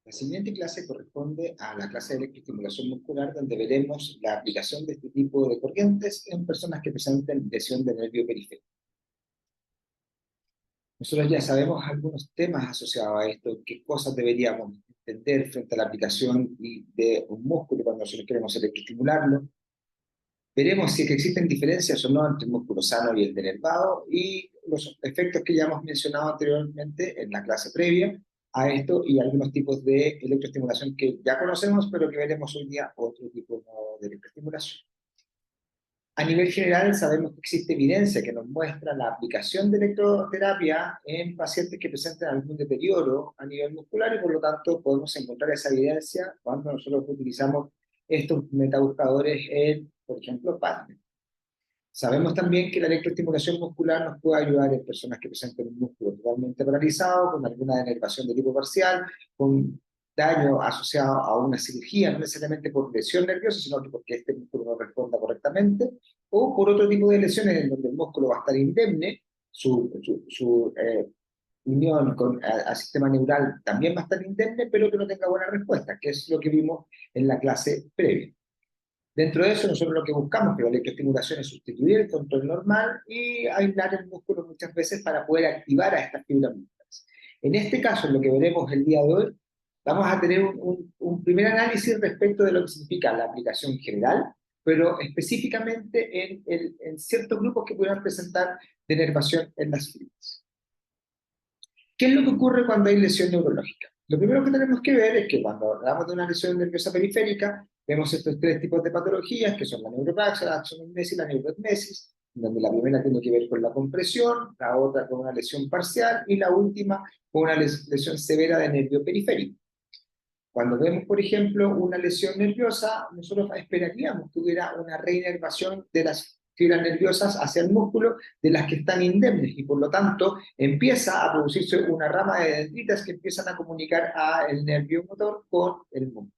La siguiente clase corresponde a la clase de electroestimulación muscular, donde veremos la aplicación de este tipo de corrientes en personas que presenten lesión del nervio periférico. Nosotros ya sabemos algunos temas asociados a esto, qué cosas deberíamos entender frente a la aplicación de un músculo cuando nosotros queremos electroestimularlo. Veremos si es que existen diferencias o no entre el músculo sano y el denervado y los efectos que ya hemos mencionado anteriormente en la clase previa a esto y algunos tipos de electroestimulación que ya conocemos, pero que veremos hoy día otro tipo de electroestimulación. A nivel general, sabemos que existe evidencia que nos muestra la aplicación de electroterapia en pacientes que presentan algún deterioro a nivel muscular y por lo tanto podemos encontrar esa evidencia cuando nosotros utilizamos estos metabuscadores en, por ejemplo, PubMed. Sabemos también que la electroestimulación muscular nos puede ayudar en personas que presenten un músculo totalmente paralizado, con alguna denervación de tipo parcial, con daño asociado a una cirugía, no necesariamente por lesión nerviosa, sino que porque este músculo no responda correctamente, o por otro tipo de lesiones en donde el músculo va a estar indemne, su unión con al sistema neural también va a estar indemne, pero que no tenga buena respuesta, que es lo que vimos en la clase previa. Dentro de eso, nosotros lo que buscamos con la electroestimulación es sustituir el control normal y aislar el músculo muchas veces para poder activar a estas fibras musculares. En este caso, en lo que veremos el día de hoy, vamos a tener un primer análisis respecto de lo que significa la aplicación general, pero específicamente en ciertos grupos que puedan presentar denervación en las fibras. ¿Qué es lo que ocurre cuando hay lesión neurológica? Lo primero que tenemos que ver es que cuando hablamos de una lesión nerviosa periférica, vemos estos tres tipos de patologías, que son la neuropraxia, la axonotmesis y la neuroetmesis, donde la primera tiene que ver con la compresión, la otra con una lesión parcial y la última con una lesión severa de nervio periférico. Cuando vemos, por ejemplo, una lesión nerviosa, nosotros esperaríamos que hubiera una reinervación de las fibras nerviosas hacia el músculo de las que están indemnes y por lo tanto empieza a producirse una rama de dendritas que empiezan a comunicar al nervio motor con el músculo.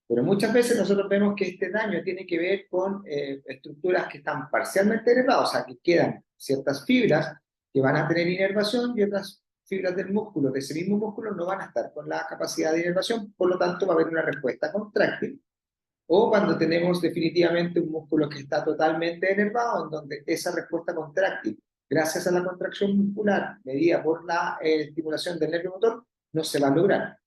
Pero muchas veces nosotros vemos que este daño tiene que ver con estructuras que están parcialmente inervadas, o sea, que quedan ciertas fibras que van a tener inervación y otras fibras del músculo, de ese mismo músculo, no van a estar con la capacidad de inervación, por lo tanto va a haber una respuesta contráctil. O cuando tenemos definitivamente un músculo que está totalmente enervado, en donde esa respuesta contráctil, gracias a la contracción muscular medida por la estimulación del nervio motor, no se va a lograr.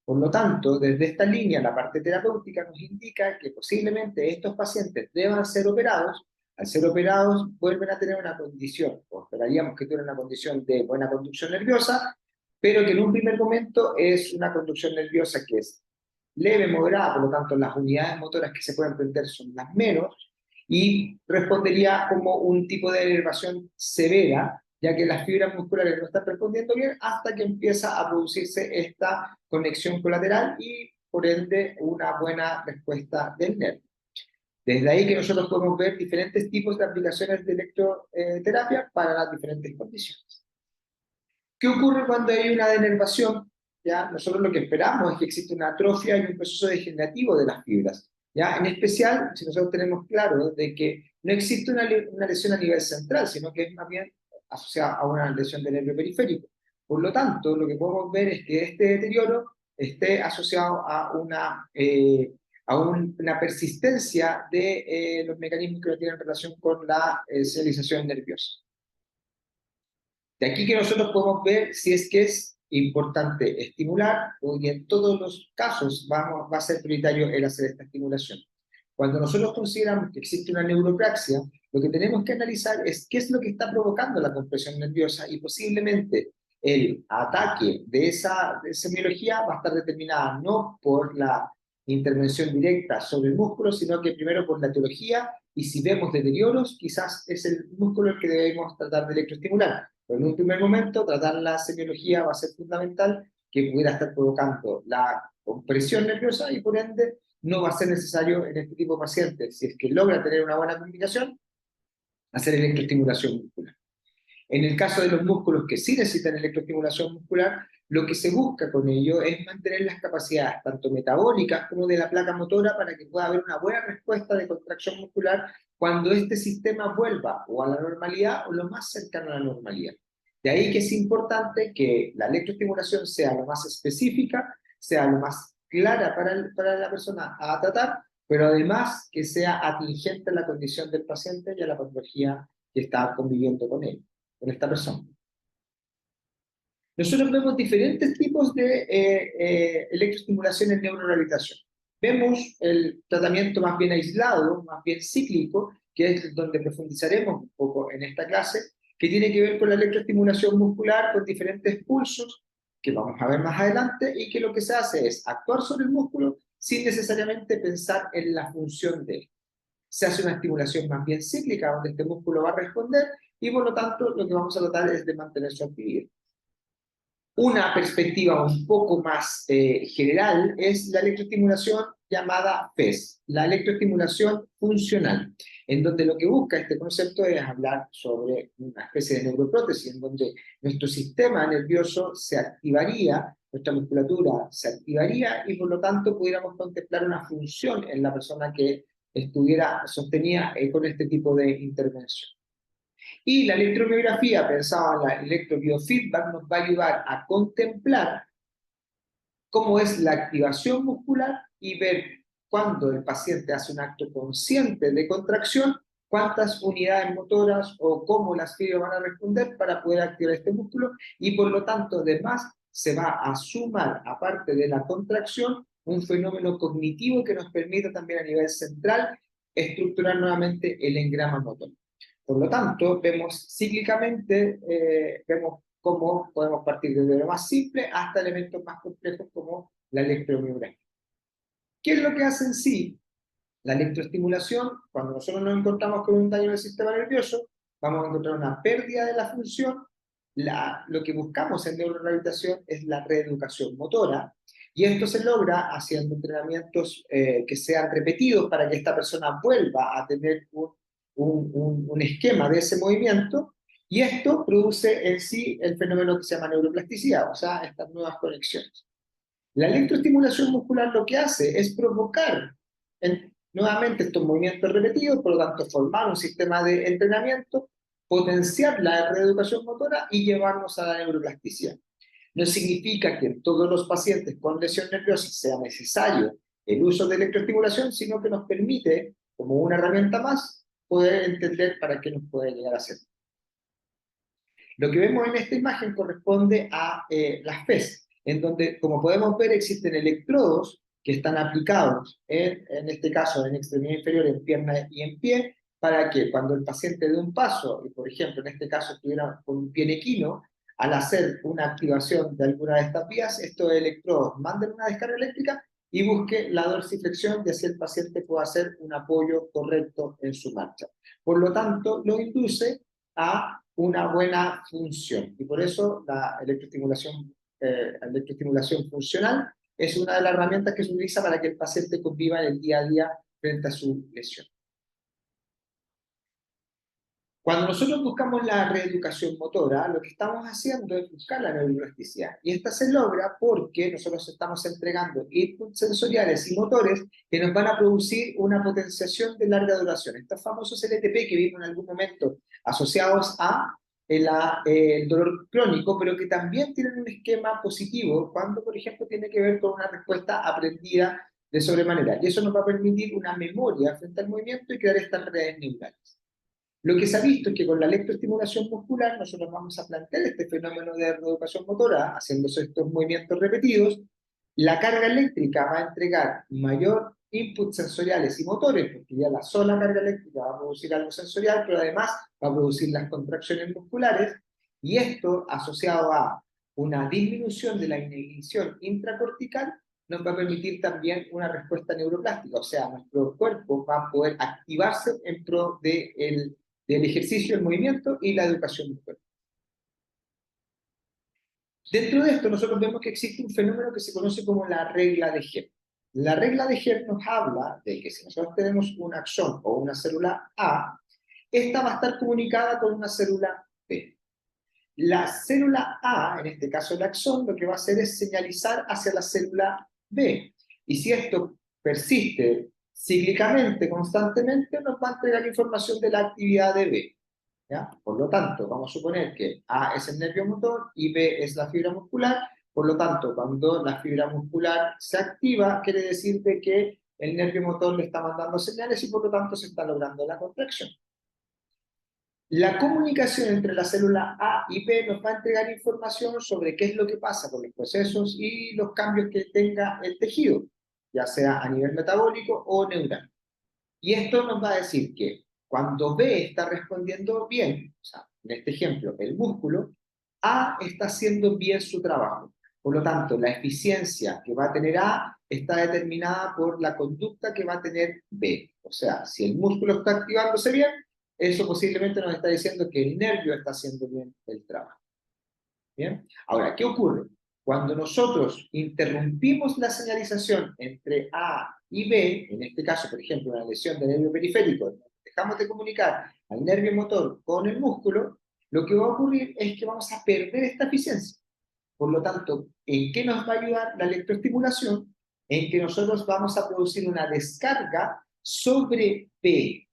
Por lo tanto, desde esta línea, la parte terapéutica nos indica que posiblemente estos pacientes deban ser operados. Al ser operados, vuelven a tener una condición, o esperaríamos que tuvieran una condición de buena conducción nerviosa, pero que en un primer momento es una conducción nerviosa que es leve, moderada, por lo tanto las unidades motoras que se pueden prender son las menos, y respondería como un tipo de inervación severa, ya que las fibras musculares no están respondiendo bien hasta que empieza a producirse esta conexión colateral y por ende una buena respuesta del nervio. Desde ahí que nosotros podemos ver diferentes tipos de aplicaciones de electroterapia para las diferentes condiciones. ¿Qué ocurre cuando hay una denervación? ¿Ya? Nosotros lo que esperamos es que existe una atrofia y un proceso degenerativo de las fibras. ¿Ya? En especial, si nosotros tenemos claro de que no existe una lesión a nivel central, sino que es más bien asociada a una lesión del nervio periférico. Por lo tanto, lo que podemos ver es que este deterioro esté asociado a una persistencia de los mecanismos que no tienen relación con la señalización nerviosa. De aquí que nosotros podemos ver si es que es importante estimular y en todos los casos va a ser prioritario el hacer esta estimulación. Cuando nosotros consideramos que existe una neuropraxia, lo que tenemos que analizar es qué es lo que está provocando la compresión nerviosa y posiblemente el ataque de esa semiología va a estar determinada no por la intervención directa sobre el músculo, sino que primero por la etiología y si vemos deterioros, quizás es el músculo el que debemos tratar de electroestimular. Pero en un primer momento, tratar la semiología va a ser fundamental, que pudiera estar provocando la compresión nerviosa y por ende no va a ser necesario en este tipo de pacientes, si es que logra tener una buena comunicación, hacer electroestimulación muscular. En el caso de los músculos que sí necesitan electroestimulación muscular, lo que se busca con ello es mantener las capacidades tanto metabólicas como de la placa motora para que pueda haber una buena respuesta de contracción muscular cuando este sistema vuelva o a la normalidad o lo más cercano a la normalidad. De ahí que es importante que la electroestimulación sea lo más específica, sea lo más clara para la persona a tratar, pero además que sea atingente a la condición del paciente y a la patología que está conviviendo con él, con esta persona. Nosotros vemos diferentes tipos de electroestimulación en neurorehabilitación. Vemos el tratamiento más bien aislado, más bien cíclico, que es donde profundizaremos un poco en esta clase, que tiene que ver con la electroestimulación muscular con diferentes pulsos, que vamos a ver más adelante, y que lo que se hace es actuar sobre el músculo sin necesariamente pensar en la función de él. Se hace una estimulación más bien cíclica, donde este músculo va a responder, y por lo tanto lo que vamos a tratar es de mantener su actividad. Una perspectiva un poco más general es la electroestimulación llamada FES, la electroestimulación funcional, en donde lo que busca este concepto es hablar sobre una especie de neuroprótesis, en donde nuestro sistema nervioso se activaría, nuestra musculatura se activaría y por lo tanto pudiéramos contemplar una función en la persona que estuviera sostenida con este tipo de intervención. Y la electromiografía, pensada en la electrobiofeedback, nos va a ayudar a contemplar cómo es la activación muscular y ver cuando el paciente hace un acto consciente de contracción, cuántas unidades motoras o cómo las fibras van a responder para poder activar este músculo y por lo tanto además se va a sumar, aparte de la contracción, un fenómeno cognitivo que nos permita también a nivel central estructurar nuevamente el engrama motor. Por lo tanto, vemos cíclicamente, vemos cómo podemos partir desde lo más simple hasta elementos más complejos como la electromiografía. ¿Qué es lo que hace en sí la electroestimulación? Cuando nosotros nos encontramos con un daño del sistema nervioso, vamos a encontrar una pérdida de la función. Lo que buscamos en neurorehabilitación es la reeducación motora, y esto se logra haciendo entrenamientos que sean repetidos para que esta persona vuelva a tener un esquema de ese movimiento, y esto produce en sí el fenómeno que se llama neuroplasticidad, o sea, estas nuevas conexiones. La electroestimulación muscular lo que hace es provocar nuevamente estos movimientos repetidos, por lo tanto formar un sistema de entrenamiento, potenciar la reeducación motora y llevarnos a la neuroplasticidad. No significa que en todos los pacientes con lesión nerviosa sea necesario el uso de electroestimulación, sino que nos permite, como una herramienta más, poder entender para qué nos puede llegar a servir. Lo que vemos en esta imagen corresponde a las FES, en donde, como podemos ver, existen electrodos que están aplicados, en este caso, en extremidad inferior, en pierna y en pie, para que cuando el paciente dé un paso, y por ejemplo, en este caso estuviera con un pie equino, al hacer una activación de alguna de estas vías, estos electrodos manden una descarga eléctrica y busque la dorsiflexión y así el paciente pueda hacer un apoyo correcto en su marcha. Por lo tanto, lo induce a una buena función. Y por eso la electroestimulación funcional es una de las herramientas que se utiliza para que el paciente conviva en el día a día frente a su lesión. Cuando nosotros buscamos la reeducación motora, lo que estamos haciendo es buscar la neuroplasticidad. Y esta se logra porque nosotros estamos entregando inputs sensoriales y motores que nos van a producir una potenciación de larga duración. Estos famosos LTP que vimos en algún momento asociados a el dolor crónico, pero que también tienen un esquema positivo cuando, por ejemplo, tiene que ver con una respuesta aprendida de sobremanera. Y eso nos va a permitir una memoria frente al movimiento y crear estas redes neurales. Lo que se ha visto es que con la electroestimulación muscular nosotros vamos a plantear este fenómeno de reeducación motora, haciéndose estos movimientos repetidos. La carga eléctrica va a entregar mayor input sensoriales y motores, porque ya la sola carga eléctrica va a producir algo sensorial, pero además va a producir las contracciones musculares, y esto, asociado a una disminución de la inhibición intracortical, nos va a permitir también una respuesta neuroplástica, o sea, nuestro cuerpo va a poder activarse en pro del ejercicio, el movimiento y la educación muscular. Dentro de esto nosotros vemos que existe un fenómeno que se conoce como la regla de Hebb. La regla de Hebb nos habla de que si nosotros tenemos un axón o una célula A, esta va a estar comunicada con una célula B. La célula A, en este caso el axón, lo que va a hacer es señalizar hacia la célula B. Y si esto persiste cíclicamente, constantemente, nos va a entregar información de la actividad de B. ¿Ya? Por lo tanto, vamos a suponer que A es el nervio motor y B es la fibra muscular. Por lo tanto, cuando la fibra muscular se activa, quiere decir de que el nervio motor le está mandando señales y por lo tanto se está logrando la contracción. La comunicación entre la célula A y B nos va a entregar información sobre qué es lo que pasa con los procesos y los cambios que tenga el tejido, ya sea a nivel metabólico o neural. Y esto nos va a decir que cuando B está respondiendo bien, o sea, en este ejemplo, el músculo, A está haciendo bien su trabajo. Por lo tanto, la eficiencia que va a tener A está determinada por la conducta que va a tener B. O sea, si el músculo está activándose bien, eso posiblemente nos está diciendo que el nervio está haciendo bien el trabajo. ¿Bien? Ahora, ¿qué ocurre? Cuando nosotros interrumpimos la señalización entre A y B, en este caso, por ejemplo, una lesión del nervio periférico, dejamos de comunicar al nervio motor con el músculo, lo que va a ocurrir es que vamos a perder esta eficiencia. Por lo tanto, ¿en qué nos va a ayudar la electroestimulación? En que nosotros vamos a producir una descarga sobre B.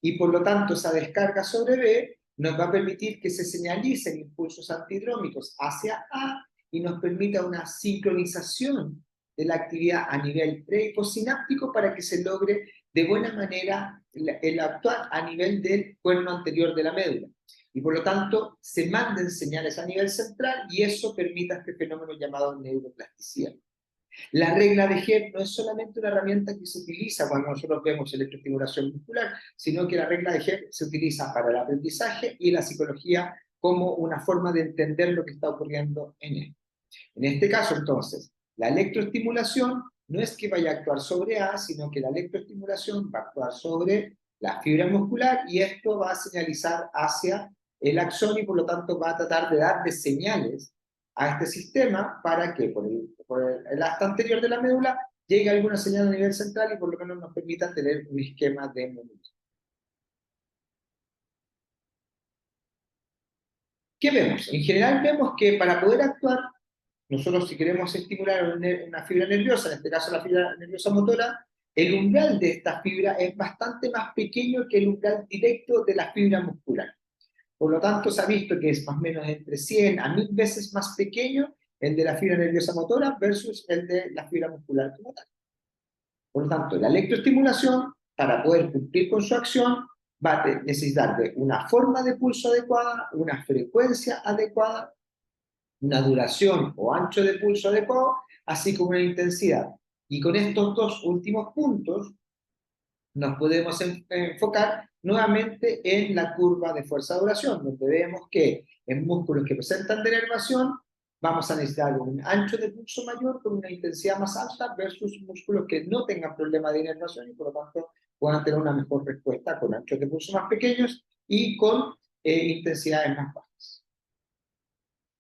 Y por lo tanto, esa descarga sobre B nos va a permitir que se señalicen impulsos antidrómicos hacia A y nos permita una sincronización de la actividad a nivel pre- y postsináptico para que se logre de buena manera el actuar a nivel del cuerno anterior de la médula. Y por lo tanto, se manden señales a nivel central y eso permita este fenómeno llamado neuroplasticidad. La regla de Hebb no es solamente una herramienta que se utiliza cuando nosotros vemos electroestimulación muscular, sino que la regla de Hebb se utiliza para el aprendizaje y la psicología como una forma de entender lo que está ocurriendo en él. En este caso, entonces, la electroestimulación no es que vaya a actuar sobre A, sino que la electroestimulación va a actuar sobre la fibra muscular y esto va a señalizar hacia el axón y por lo tanto va a tratar de darle señales a este sistema para que por el asta anterior de la médula llegue alguna señal a nivel central y por lo menos nos permita tener un esquema de movimiento. ¿Qué vemos? En general vemos que para poder actuar, nosotros si queremos estimular una fibra nerviosa, en este caso la fibra nerviosa motora, el umbral de esta fibra es bastante más pequeño que el umbral directo de la fibra muscular. Por lo tanto, se ha visto que es más o menos entre 100 a 1000 veces más pequeño el de la fibra nerviosa motora versus el de la fibra muscular como tal. Por lo tanto, la electroestimulación, para poder cumplir con su acción, va a necesitar de una forma de pulso adecuada, una frecuencia adecuada, una duración o ancho de pulso adecuado, así como una intensidad. Y con estos dos últimos puntos nos podemos enfocar nuevamente en la curva de fuerza-duración, donde vemos que en músculos que presentan denervación vamos a necesitar un ancho de pulso mayor con una intensidad más alta versus músculos que no tengan problema de inervación y por lo tanto puedan tener una mejor respuesta con anchos de pulso más pequeños y con intensidades más bajas.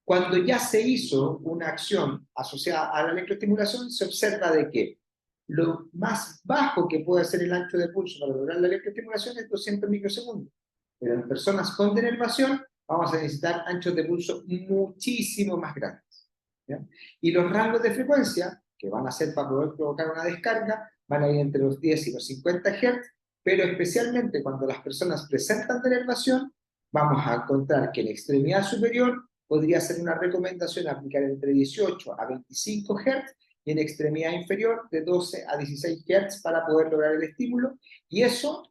Cuando ya se hizo una acción asociada a la electroestimulación, se observa de que lo más bajo que puede ser el ancho de pulso para lograr la electroestimulación es 200 microsegundos. Pero en personas con denervación vamos a necesitar anchos de pulso muchísimo más grandes. ¿Ya? Y los rangos de frecuencia, que van a ser para poder provocar una descarga, van a ir entre los 10 y los 50 Hz, pero especialmente cuando las personas presentan denervación, vamos a encontrar que en la extremidad superior podría ser una recomendación aplicar entre 18 a 25 Hz y en extremidad inferior de 12 a 16 Hz para poder lograr el estímulo, y eso,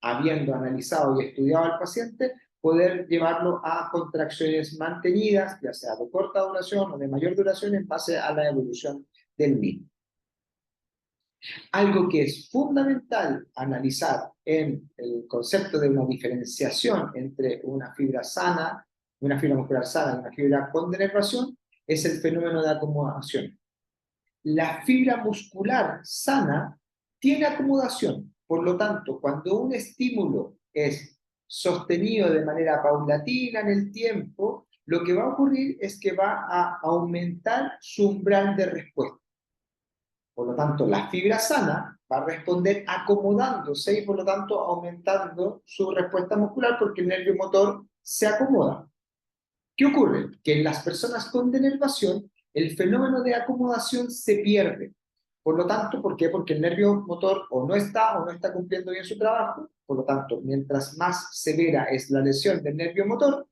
habiendo analizado y estudiado al paciente, poder llevarlo a contracciones mantenidas, ya sea de corta duración o de mayor duración en base a la evolución del mismo. Algo que es fundamental analizar en el concepto de una diferenciación entre una fibra sana, una fibra muscular sana y una fibra con denervación, es el fenómeno de acomodación. La fibra muscular sana tiene acomodación, por lo tanto, cuando un estímulo es sostenido de manera paulatina en el tiempo, lo que va a ocurrir es que va a aumentar su umbral de respuesta. Por lo tanto, la fibra sana va a responder acomodándose y por lo tanto aumentando su respuesta muscular porque el nervio motor se acomoda. ¿Qué ocurre? Que en las personas con denervación el fenómeno de acomodación se pierde. Por lo tanto, ¿por qué? Porque el nervio motor o no está cumpliendo bien su trabajo. Por lo tanto, mientras más severa es la lesión del nervio motor,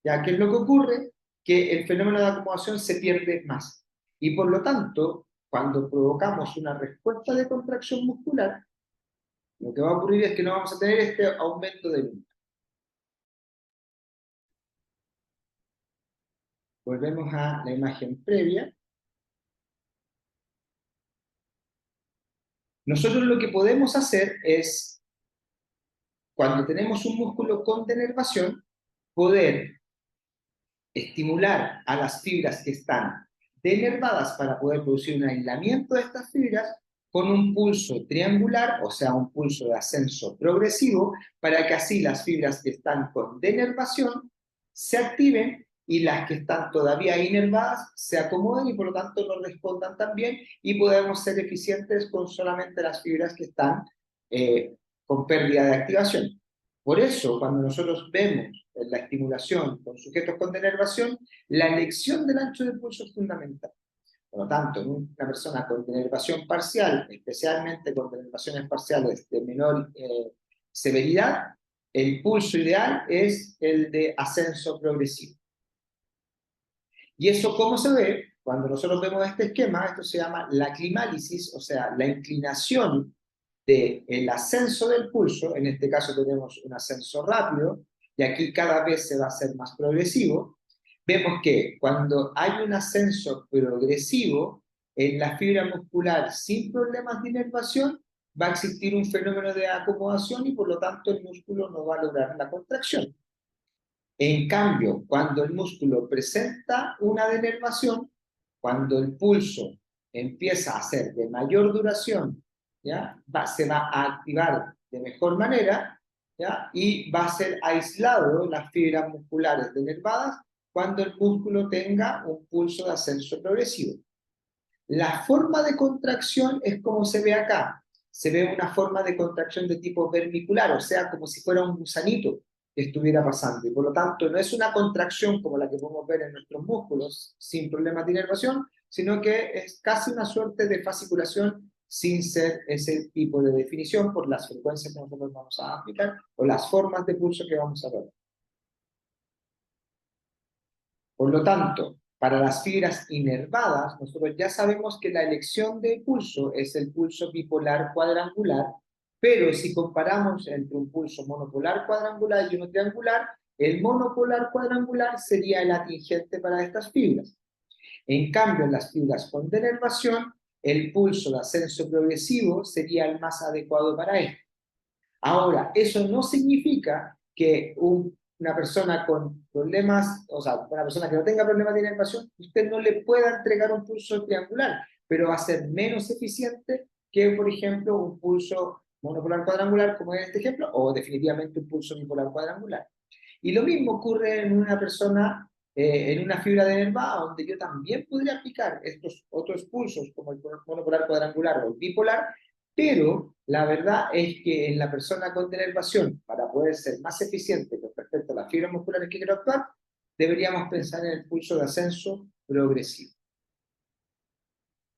¿ya qué es lo que ocurre? que el fenómeno de acomodación se pierde más. Y por lo tanto, cuando provocamos una respuesta de contracción muscular, lo que va a ocurrir es que no vamos a tener este aumento de número. Volvemos a la imagen previa. Nosotros lo que podemos hacer es, cuando tenemos un músculo con denervación, poder estimular a las fibras que están denervadas para poder producir un aislamiento de estas fibras con un pulso triangular, o sea, un pulso de ascenso progresivo, para que así las fibras que están con denervación se activen y las que están todavía inervadas se acomoden y por lo tanto no respondan tan bien y podemos ser eficientes con solamente las fibras que están con pérdida de activación. Por eso, cuando nosotros vemos la estimulación con sujetos con denervación, la elección del ancho de pulso es fundamental. Por lo tanto, en una persona con denervación parcial, especialmente con denervaciones parciales de menor severidad, el pulso ideal es el de ascenso progresivo. ¿Y eso cómo se ve? Cuando nosotros vemos este esquema, esto se llama la climálisis, o sea, la inclinación del ascenso del pulso. En este caso tenemos un ascenso rápido, y aquí cada vez se va a hacer más progresivo. Vemos que cuando hay un ascenso progresivo en la fibra muscular sin problemas de inervación, va a existir un fenómeno de acomodación y por lo tanto el músculo no va a lograr la contracción. En cambio, cuando el músculo presenta una denervación, cuando el pulso empieza a ser de mayor duración, ¿ya? Se va a activar de mejor manera, ¿ya? Y va a ser aislado las fibras musculares denervadas cuando el músculo tenga un pulso de ascenso progresivo. La forma de contracción es como se ve acá. Se ve una forma de contracción de tipo vermicular, o sea, como si fuera un gusanito que estuviera pasando. Y por lo tanto, no es una contracción como la que podemos ver en nuestros músculos, sin problemas de inervación, sino que es casi una suerte de fasciculación sin ser ese tipo de definición por las frecuencias que nosotros vamos a aplicar o las formas de pulso que vamos a ver. Por lo tanto, para las fibras inervadas, nosotros ya sabemos que la elección de pulso es el pulso bipolar cuadrangular, pero si comparamos entre un pulso monopolar cuadrangular y uno triangular, el monopolar cuadrangular sería el atingente para estas fibras. En cambio, en las fibras con denervación, el pulso de ascenso progresivo sería el más adecuado para esto. Ahora, eso no significa que una persona con problemas, o sea, una persona que no tenga problemas de inervación, usted no le pueda entregar un pulso triangular, pero va a ser menos eficiente que, por ejemplo, un pulso monopolar cuadrangular, como en este ejemplo, o definitivamente un pulso bipolar cuadrangular. Y lo mismo ocurre en una persona, en una fibra denervada, donde yo también podría aplicar estos otros pulsos, como el monopolar cuadrangular o el bipolar, pero la verdad es que en la persona con denervación, para poder ser más eficiente con respecto a las fibras musculares que quiero actuar, deberíamos pensar en el pulso de ascenso progresivo.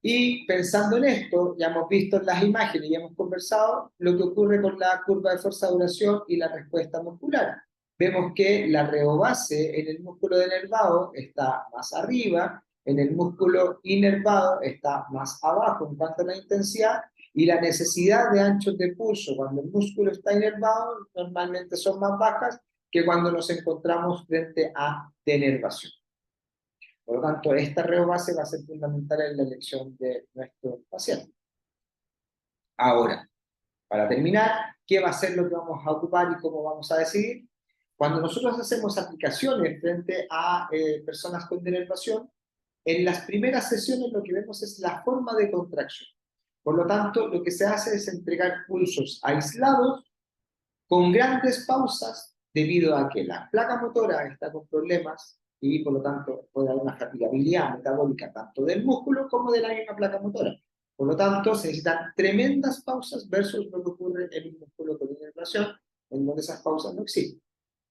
Y pensando en esto, ya hemos visto en las imágenes y hemos conversado lo que ocurre con la curva de fuerza-duración y la respuesta muscular. Vemos que la rheobase en el músculo denervado está más arriba, en el músculo inervado está más abajo en cuanto a la intensidad, y la necesidad de anchos de pulso cuando el músculo está inervado normalmente son más bajas que cuando nos encontramos frente a denervación. Por lo tanto, esta rheobase va a ser fundamental en la elección de nuestro paciente. Ahora, para terminar, ¿qué va a ser lo que vamos a ocupar y cómo vamos a decidir? Cuando nosotros hacemos aplicaciones frente a personas con denervación, en las primeras sesiones lo que vemos es la forma de contracción. Por lo tanto, lo que se hace es entregar pulsos aislados con grandes pausas debido a que la placa motora está con problemas y por lo tanto puede haber una fatigabilidad metabólica tanto del músculo como de la misma placa motora. Por lo tanto, se necesitan tremendas pausas versus lo que ocurre en un músculo con inervación, en donde esas pausas no existen.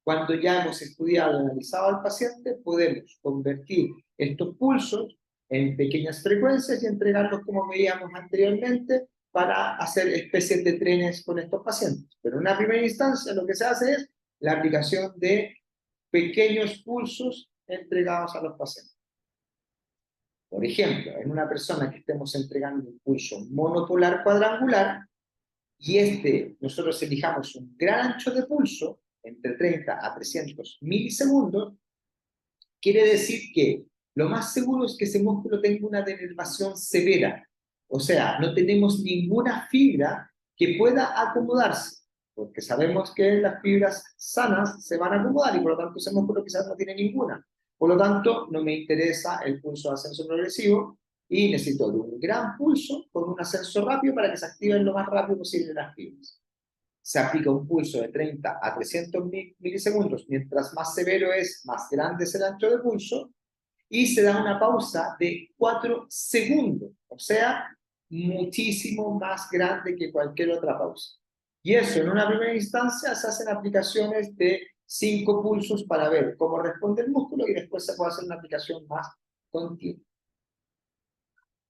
Cuando ya hemos estudiado y analizado al paciente, podemos convertir estos pulsos en pequeñas frecuencias y entregarlos como veíamos anteriormente para hacer especies de trenes con estos pacientes. Pero en una primera instancia lo que se hace es la aplicación de pequeños pulsos entregados a los pacientes. Por ejemplo, en una persona que estemos entregando un pulso monopolar cuadrangular, y nosotros elijamos un gran ancho de pulso, entre 30 a 300 milisegundos, quiere decir que lo más seguro es que ese músculo tenga una denervación severa. O sea, no tenemos ninguna fibra que pueda acomodarse, porque sabemos que las fibras sanas se van a acomodar y por lo tanto ese músculo quizás no tiene ninguna. Por lo tanto, no me interesa el pulso de ascenso progresivo y necesito de un gran pulso con un ascenso rápido para que se activen lo más rápido posible las fibras. Se aplica un pulso de 30 a 300 milisegundos. Mientras más severo es, más grande es el ancho de pulso. Y se da una pausa de 4 segundos. O sea, muchísimo más grande que cualquier otra pausa. Y eso, en una primera instancia, se hacen aplicaciones de 5 pulsos para ver cómo responde el músculo y después se puede hacer una aplicación más continua.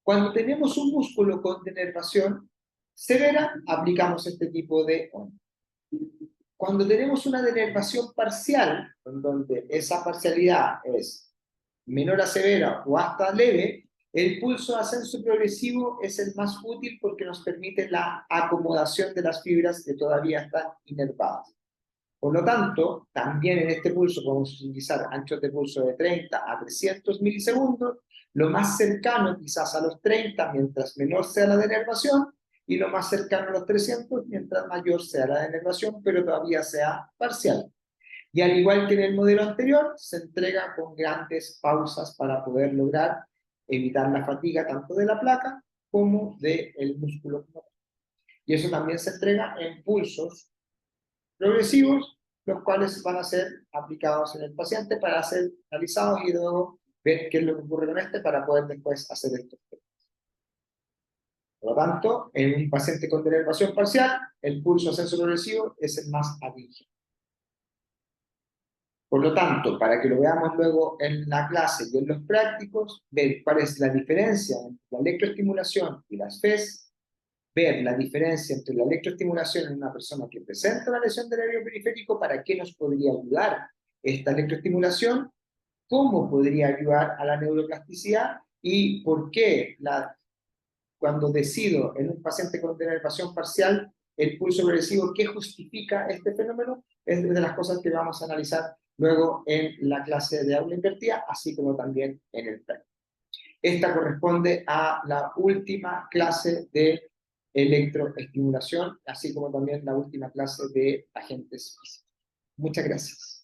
Cuando tenemos un músculo con denervación severa, aplicamos este tipo de onda. Cuando tenemos una denervación parcial, en donde esa parcialidad es menor a severa o hasta leve, el pulso de ascenso progresivo es el más útil porque nos permite la acomodación de las fibras que todavía están inervadas. Por lo tanto, también en este pulso podemos utilizar anchos de pulso de 30 a 300 milisegundos, lo más cercano quizás a los 30 mientras menor sea la denervación, y lo más cercano a los 300 mientras mayor sea la denervación, pero todavía sea parcial. Y al igual que en el modelo anterior, se entrega con grandes pausas para poder lograr evitar la fatiga tanto de la placa como del músculo. Y eso también se entrega en pulsos progresivos, los cuales van a ser aplicados en el paciente para ser analizados y luego ver qué es lo que ocurre con este para poder después hacer estos testes. Por lo tanto, en un paciente con denervación parcial, el pulso ascenso progresivo es el más atingente. Por lo tanto, para que lo veamos luego en la clase y en los prácticos, ver cuál es la diferencia entre la electroestimulación y las FES, ver la diferencia entre la electroestimulación en una persona que presenta una lesión del nervio periférico, para qué nos podría ayudar esta electroestimulación, cómo podría ayudar a la neuroplasticidad y por qué cuando decido en un paciente con denervación parcial el pulso progresivo, qué justifica este fenómeno, es de las cosas que vamos a analizar luego en la clase de aula invertida, así como también en el práctico. Esta corresponde a la última clase de electroestimulación, así como también la última clase de agentes físicos. Muchas gracias.